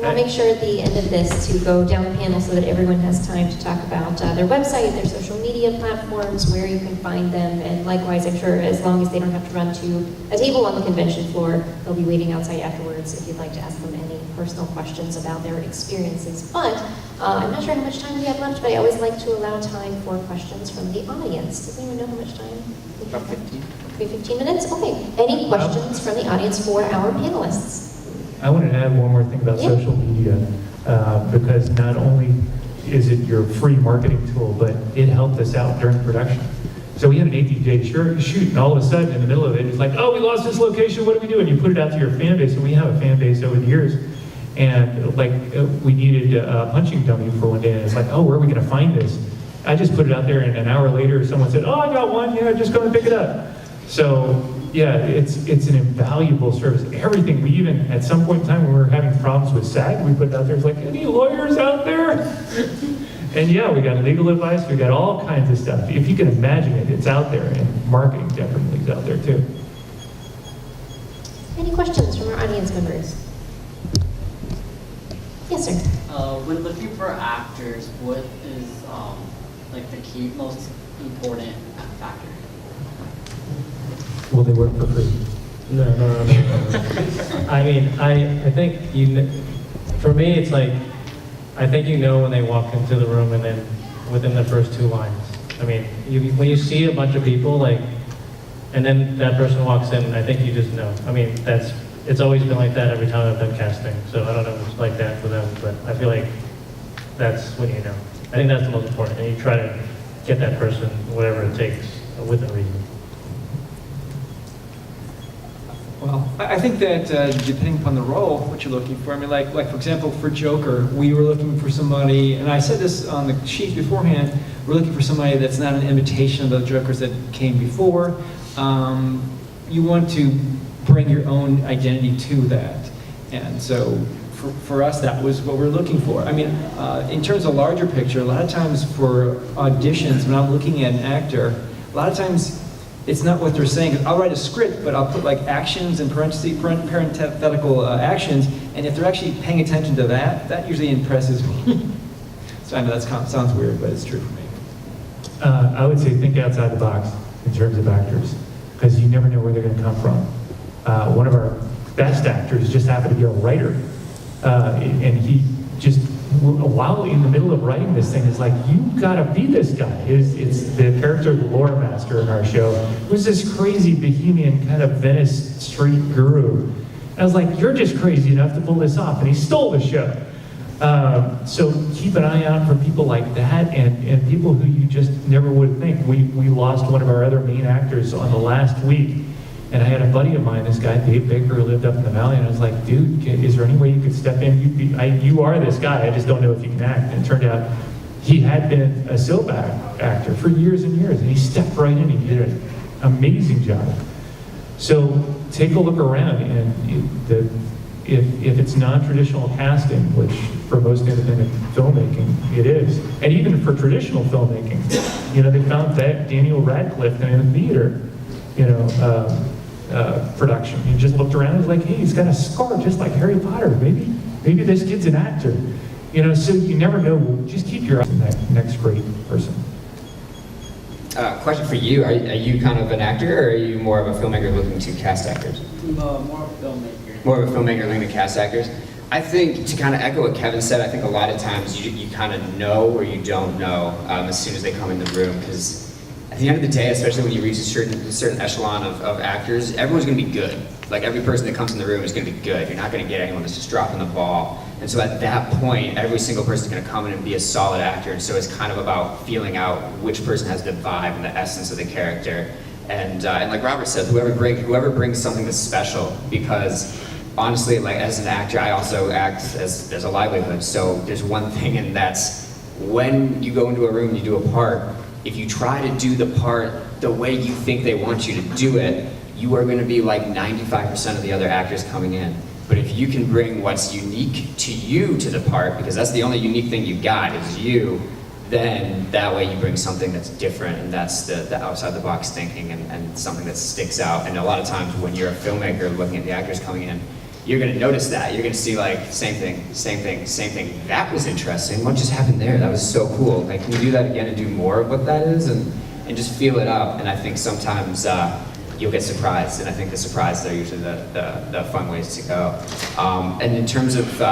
We'll make sure at the end of this to go down the panel so that everyone has time to talk about their website, their social media platforms, where you can find them, and likewise, I'm sure as long as they don't have to run to a table on the convention floor, they'll be waiting outside afterwards if you'd like to ask them any personal questions about their experiences. But I'm not sure how much time we have left, but I always like to allow time for questions from the audience. Does anyone know how much time we have? About 15. Maybe 15 minutes? Okay. Any questions from the audience for our panelists? I wanted to add one more thing about social media, because not only is it your free marketing tool, but it helped us out during production. So we had an 18-day shoot, and all of a sudden, in the middle of it, it's like, oh, we lost this location, what do we do? And you put it out to your fan base, and we have a fan base over the years. And we needed a punching dummy for one day, and it's like, oh, where are we going to find this? I just put it out there, and an hour later, someone said, oh, I got one, yeah, just go and pick it up. So Yeah, it's an invaluable service. Everything, we even, at some point in time when we were having problems with SAG, we put it out there, it's like, any lawyers out there? And yeah, we got legal advice, we got all kinds of stuff. If you can imagine it, it's out there, and marketing definitely is out there too. Any questions from our audience members? Yes, sir. When looking for actors, what is like the key, most important factor? Will they work for free? No. I mean, I think for me, it's like, I think you know when they walk into the room and then within the first 2 lines. I mean, when you see a bunch of people, like, and then that person walks in, I think you just know. I mean, it's always been like that every time I've done casting. So I don't know if it's like that for them, but I feel like that's when you know. I think that's the most important. And you try to get that person, whatever it takes, within reason. Well, I think that depending upon the role, what you're looking for, I mean, like for example, for Joker, we were looking for somebody, and I said this on the sheet beforehand, we're looking for somebody that's not an imitation of the Jokers that came before. You want to bring your own identity to that. And so for us, that was what we're looking for. I mean, in terms of larger picture, a lot of times for auditions, when I'm looking at an actor, a lot of times it's not what they're saying. I'll write a script, but I'll put like actions and parenthetical actions, and if they're actually paying attention to that, that usually impresses me. So I know that sounds weird, but it's true for me. I would say think outside the box in terms of actors, because you never know where they're going to come from. One of our best actors just happened to be a writer, and he just, while in the middle of writing this thing, is like, you gotta be this guy. It's the character of the lore master in our show was this crazy bohemian kind of Venice street guru. And I was like, you're just crazy enough to pull this off, and he stole the show. So keep an eye out for people like that, and people who you just never would think. We lost one of our other main actors on the last week, and I had a buddy of mine, this guy Dave Baker, who lived up in the valley, and I was like, dude, is there any way you could step in? You are this guy, I just don't know if you can act. And it turned out he had been a soap actor for years and years, and he stepped right in, he did an amazing job. So take a look around, and if it's non-traditional casting, which for most independent filmmaking it is, and even for traditional filmmaking, they found that Daniel Radcliffe in a theater, production. He just looked around and was like, hey, he's got a scar just like Harry Potter. Maybe this kid's an actor. So you never know. Just keep your eyes on that next great person. Question for you: Are you kind of an actor, or are you more of a filmmaker looking to cast actors? More of a filmmaker. More of a filmmaker looking to cast actors. I think, to kind of echo what Kevin said, I think a lot of times you kind of know or you don't know as soon as they come in the room, because at the end of the day, especially when you reach a certain echelon of actors, everyone's going to be good. Like, every person that comes in the room is going to be good. You're not going to get anyone that's just dropping the ball. And so at that point, every single person is going to come in and be a solid actor. And so it's kind of about feeling out which person has the vibe and the essence of the character. And like Robert said, whoever brings something that's special, because honestly, like, as an actor, I also act as a livelihood. So there's one thing, and that's when you go into a room and you do a part, if you try to do the part the way you think they want you to do it, you are going to be like 95% of the other actors coming in. But if you can bring what's unique to you to the part, because that's the only unique thing you got is you, then that way you bring something that's different, and that's the outside the box thinking, and something that sticks out. And a lot of times when you're a filmmaker looking at the actors coming in, you're going to notice that. You're going to see, like, same thing. That was interesting. What just happened there? That was so cool. Like, can you do that again and do more of what that is? And just feel it up. And I think sometimes you'll get surprised. And I think the surprises are usually the fun ways to go. And in terms of,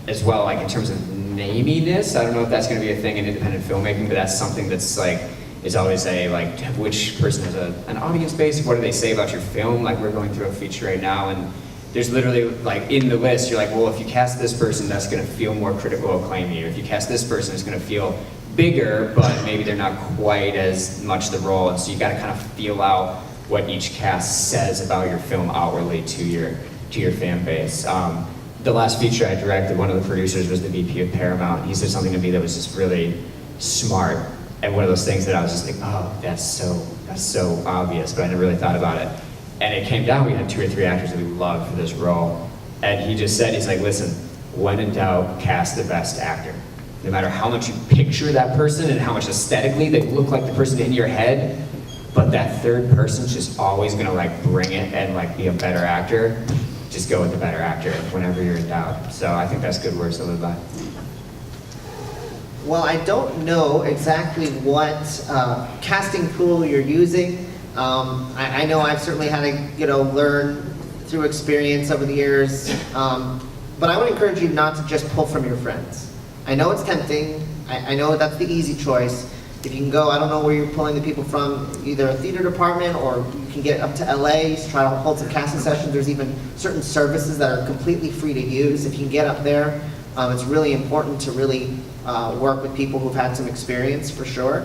as well, like in terms of naminess, I don't know if that's going to be a thing in independent filmmaking, but that's something that's like, is always like, which person has an audience base? What do they say about your film? Like, we're going through a feature right now, and there's literally, like, in the list, you're like, well, if you cast this person, that's going to feel more critical acclaim here. If you cast this person, it's going to feel bigger, but maybe they're not quite as much the role. And so you got to kind of feel out what each cast says about your film outwardly to your fan base. The last feature I directed, one of the producers was the VP of Paramount. He said something to me that was just really smart, and one of those things that I was just like, oh, that's so obvious, but I never really thought about it. And it came down, we had 2 or 3 actors that we loved for this role. And he just said, he's like, listen, when in doubt, cast the best actor. No matter how much you picture that person and how much aesthetically they look like the person in your head, but that third person's just always gonna like bring it and like be a better actor. Just go with the better actor whenever you're in doubt. So I think that's good words to live by. Well, I don't know exactly what casting tool you're using. I know I've certainly had to, learn through experience over the years. But I would encourage you not to just pull from your friends. I know it's tempting. I know that's the easy choice. If you can go, I don't know where you're pulling the people from, either a theater department or you can get up to LA, try to hold some casting sessions. There's even certain services that are completely free to use. If you can get up there, it's really important to really work with people who've had some experience for sure.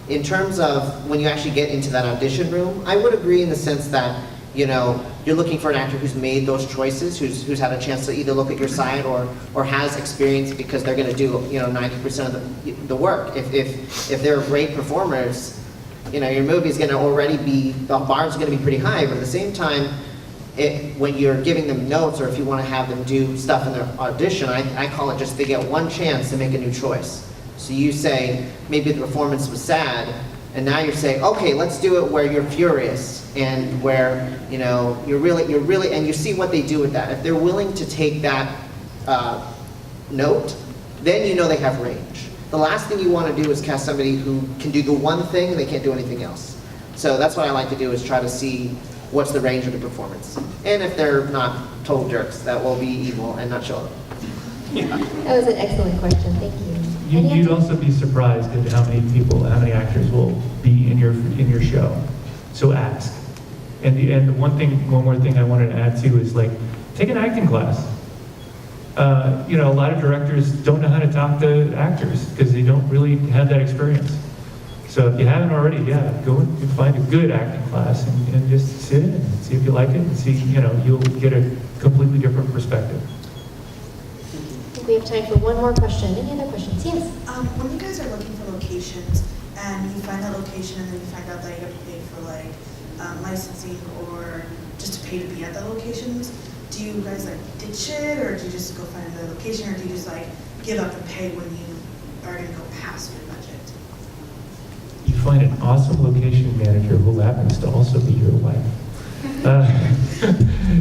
In terms of when you actually get into that audition room, I would agree in the sense that, you're looking for an actor who's made those choices, who's had a chance to either look at your side or has experience because they're going to do 90% of the work. If they're great performers, your movie is going to already be, the bar is going to be pretty high. But at the same time, when you're giving them notes or if you want to have them do stuff in their audition, I call it just they get one chance to make a new choice. So you say maybe the performance was sad. And now you're saying, okay, let's do it where you're furious and where, you're really, and you see what they do with that. If they're willing to take that note, then they have range. The last thing you want to do is cast somebody who can do the one thing and they can't do anything else. So that's what I like to do is try to see what's the range of the performance. And if they're not total jerks, that will be evil and not show up. That was an excellent question, thank you. You'd also be surprised at how many actors will be in your show. So ask. And one more thing I wanted to add too is take an acting class. A lot of directors don't know how to talk to actors because they don't really have that experience. So if you haven't already, go and find a good acting class and just sit in and see if you like it and see, you'll get a completely different perspective. I think we have time for one more question. Any other questions? Yes? When you guys are looking for locations and you find that location and then you find out that you have to pay for licensing or just to pay to be at the locations, do you guys ditch it or do you just go find another location or do you just give up and pay when you are going to go past your budget? You find an awesome location manager who happens to also be your wife.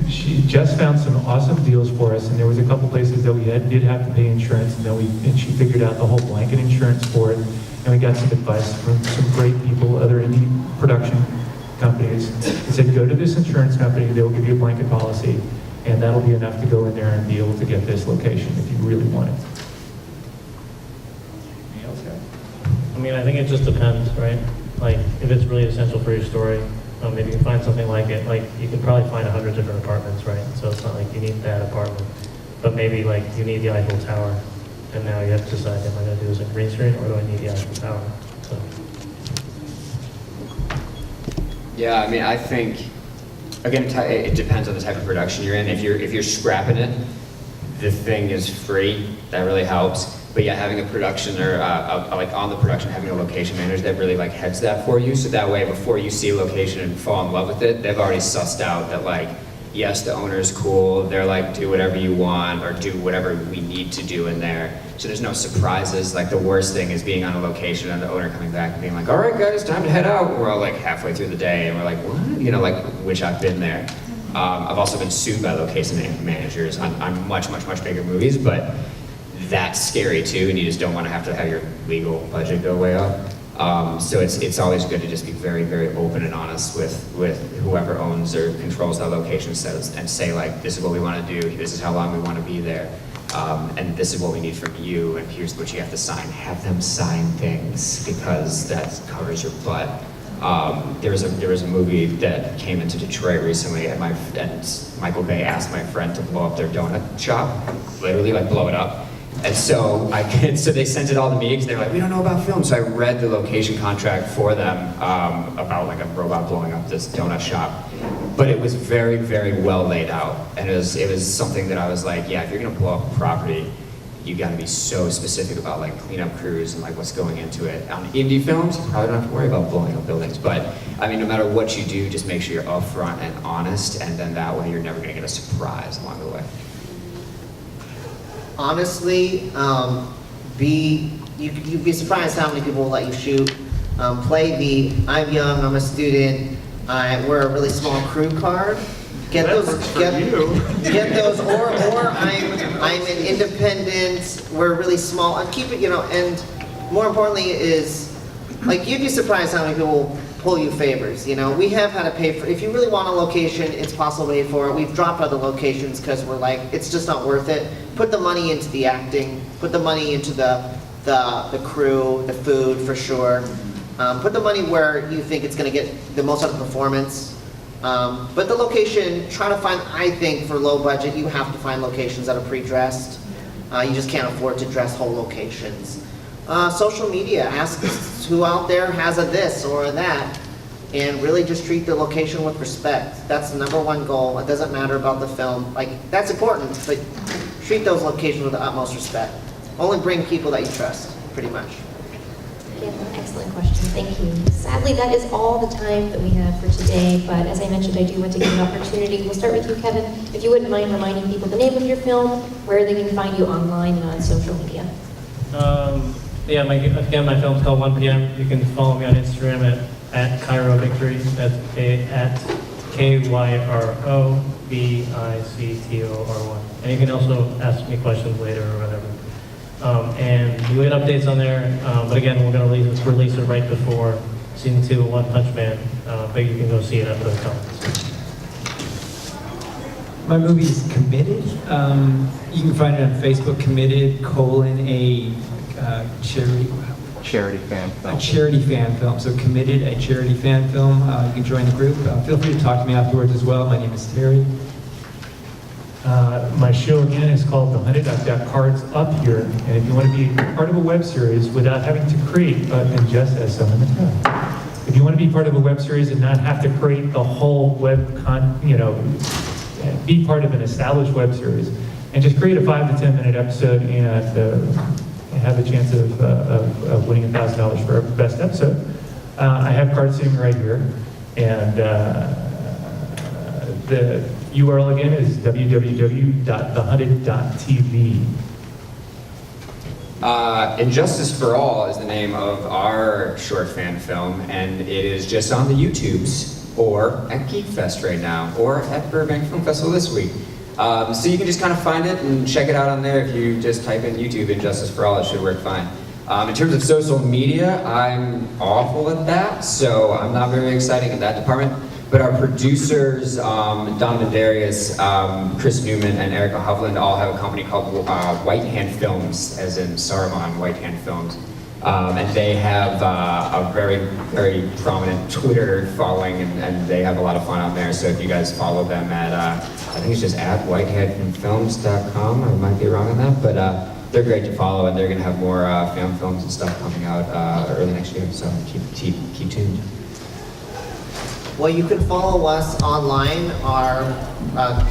She just found some awesome deals for us, and there was a couple places that we did have to pay insurance, and she figured out the whole blanket insurance for it, and we got some advice from some great people, other indie production companies. They said, go to this insurance company, they'll give you a blanket policy, and that'll be enough to go in there and be able to get this location if you really want it. Anything else, guys? I think it just depends, right? If it's really essential for your story, maybe you can find something like it. You can probably find 100 different apartments, right? So it's not like you need that apartment. But maybe you need the Eiffel Tower. And now you have to decide, am I going to do this in green screen or do I need the Eiffel Tower? So. Yeah, I think, again, it depends on the type of production you're in. If you're scrapping it, the thing is free. That really helps. But yeah, having a production or on the production, having a location manager that really heads that for you. So that way, before you see a location and fall in love with it, they've already sussed out that yes, the owner's cool. They're do whatever you want or do whatever we need to do in there. So there's no surprises. The worst thing is being on a location and the owner coming back and being all right, guys, time to head out. We're all halfway through the day and we're what? Which I've been there. I've also been sued by location managers on much, much, much bigger movies, but that's scary too, and you just don't want to have your legal budget go way up. So it's always good to just be very, very open and honest with whoever owns or controls that location and say this is what we want to do, this is how long we want to be there, and this is what we need from you, and here's what you have to sign. Have them sign things because that covers your butt. There was a movie that came into Detroit recently, and Michael Bay asked my friend to blow up their donut shop, literally blow it up. And so they sent it all to me because they were we don't know about film. So I read the location contract for them about a robot blowing up this donut shop. But it was very, very well laid out. And it was something that I was yeah, if you're gonna blow up a property, you got to be so specific about like cleanup crews and like what's going into it. On indie films, you probably don't have to worry about blowing up buildings, but I mean, no matter what you do, just make sure you're upfront and honest, and then that way you're never going to get a surprise along the way. Honestly, you'd be surprised how many people will let you shoot. Play the I'm young, I'm a student, we're a really small crew card. Get those, get those, or I'm an independent, we're really small, and keep it, and more importantly is, like, you'd be surprised how many people pull you favors, We have had to pay for, if you really want a location, it's possible to pay for it. We've dropped other locations because we're like, it's just not worth it. Put the money into the acting, put the money into the crew, the food for sure. Put the money where you think it's going to get the most out of the performance. But the location, try to find, I think for low budget, you have to find locations that are pre-dressed. You just can't afford to dress whole locations. Social media, ask who out there has a this or a that, and really just treat the location with respect. That's the #1 goal. It doesn't matter about the film. Like, that's important, but treat those locations with the utmost respect. Only bring people that you trust, pretty much. Again, excellent question. Thank you. Sadly, that is all the time that we have for today, but as I mentioned, I do want to give an opportunity. We'll start with you, Kevin. If you wouldn't mind reminding people the name of your film, where they can find you online and on social media. Yeah, again, my film's called 1 p.m. You can follow me on Instagram at Cairo Victory. That's at KYROBICTOR1. And you can also ask me questions later or whatever. And you get updates on there. But again, we're going to release it right before season 2 of One Punch Man. But you can go see it after the comments. My movie is Committed. You can find it on Facebook, Committed, Charity fan film. a charity fan film. So Committed, a charity fan film. You can join the group. Feel free to talk to me afterwards as well. My name is Terry. My show again is called The Hunted. I've got cards up here, and if you want to be part of a web series without having to create, and just as someone, if you want to be part of a web series and not have to create the whole be part of an established web series, and just create a 5 to 10 minute episode and have a chance of winning $1,000 for best episode. I have cards sitting right here, and the URL again is www.thehunted.tv. Injustice for All is the name of our short fan film, and it is just on the YouTubes, or at Geekfest right now, or at Burbank Film Festival this week. So you can just kind of find it and check it out on there. If you just type in YouTube Injustice for All, it should work fine. In terms of social media, I'm awful at that, so I'm not very exciting in that department. But our producers, Donovan Darius, Chris Newman, and Erica Hovland all have a company called White Hand Films, as in Saruman White Hand Films. And they have a very, very prominent Twitter following, and they have a lot of fun on there. So if you guys follow them at, I think it's just at whitehandfilms.com, I might be wrong on that, but they're great to follow, and they're going to have more fan films and stuff coming out early next year, so keep tuned. Well, you can follow us online. Our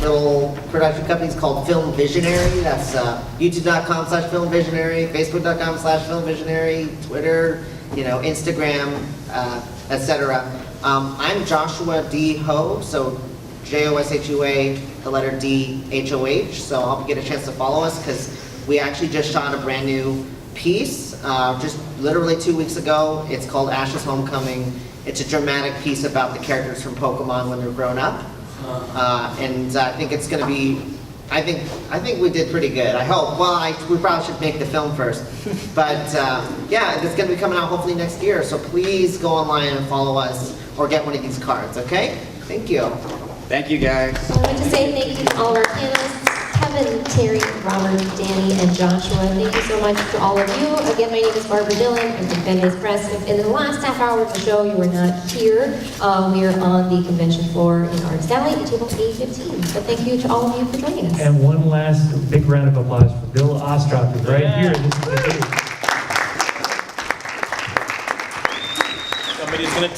little production company is called Film Visionary. That's youtube.com/filmvisionary, facebook.com/filmvisionary, Twitter, Instagram, etc. I'm Joshua D. Ho, so Joshua, the letter D, Hoh. So I'll get a chance to follow us because we actually just shot a brand new piece just literally 2 weeks ago. It's called Ash's Homecoming. It's a dramatic piece about the characters from Pokemon when they're grown up, and I think it's going to be. I think we did pretty good. I hope. Well, we probably should make the film first, but yeah, it's going to be coming out hopefully next year. So please go online and follow us or get one of these cards. Okay? Thank you. Thank you, guys. I want to say thank you to all of our panelists, Kevin, Terry, Robert, Danny, and Joshua. Thank you so much to all of you. Again, my name is Barbara Dillon. I'm from Fan Base Press. If in the last half hour of the show you were not here, we are on the convention floor in Arts Alley at table A15. So thank you to all of you for joining us. And one last big round of applause for Bill Ostroff, who's right here. This is the dude. Somebody's going to